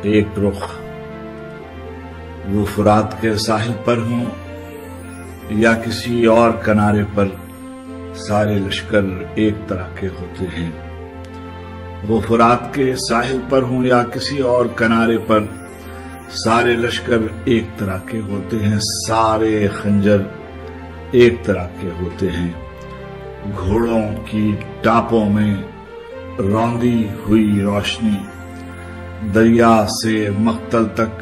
ایک رخ وہ فرات کے ساحل پر ہوں یا کسی اور کنارے پر، سارے لشکر ایک طرح کے ہوتے ہیں۔ وہ فرات کے ساحل پر ہوں یا کسی اور کنارے پر، سارے لشکر ایک طرح کے ہوتے ہیں، سارے خنجر ایک طرح کے ہوتے ہیں۔ گھوڑوں کی ٹاپوں میں روندی ہوئی روشنی، دریا سے مقتل تک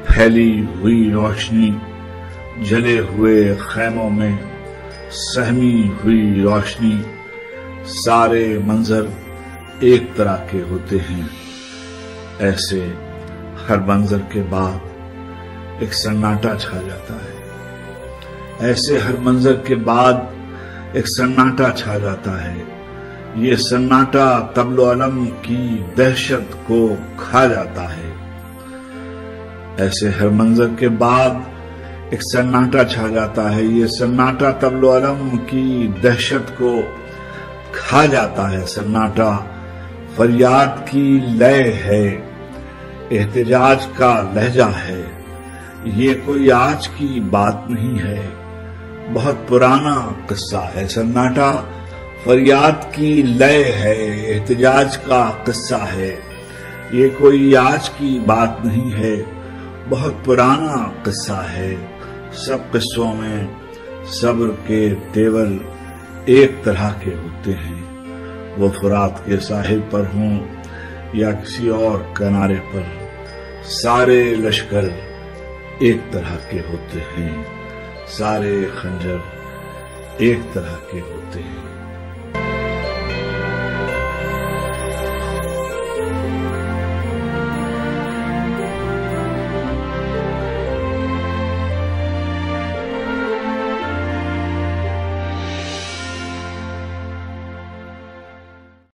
پھیلی ہوئی روشنی، جلے ہوئے خیموں میں سہمی ہوئی روشنی، سارے منظر ایک طرح کے ہوتے ہیں۔ ایسے ہر منظر کے بعد ایک سناٹا چھا جاتا ہے، ایسے ہر منظر کے بعد ایک سناٹا چھا جاتا ہے۔ یہ سناٹا طبل و علم کی دہشت کو کھا جاتا ہے۔ ایسے ہر منظر کے بعد ایک سناٹا چھا جاتا ہے۔ یہ سناٹا طبل و علم کی دہشت کو کھا جاتا ہے۔ سناٹا فریاد کی لے ہے، احتجاج کا لہجہ ہے۔ یہ کوئی آج کی بات نہیں ہے، بہت پرانا قصہ ہے۔ سناٹا فریاد کی لے ہے، احتجاج کا قصہ ہے۔ یہ کوئی آج کی بات نہیں ہے، بہت پرانا قصہ ہے۔ سب قصوں میں صبر کے تیور ایک طرح کے ہوتے ہیں۔ وہ فرات کے ساحل پر ہوں یا کسی اور کنارے پر، سارے لشکر ایک طرح کے ہوتے ہیں، سارے خنجر ایک طرح کے ہوتے ہیں۔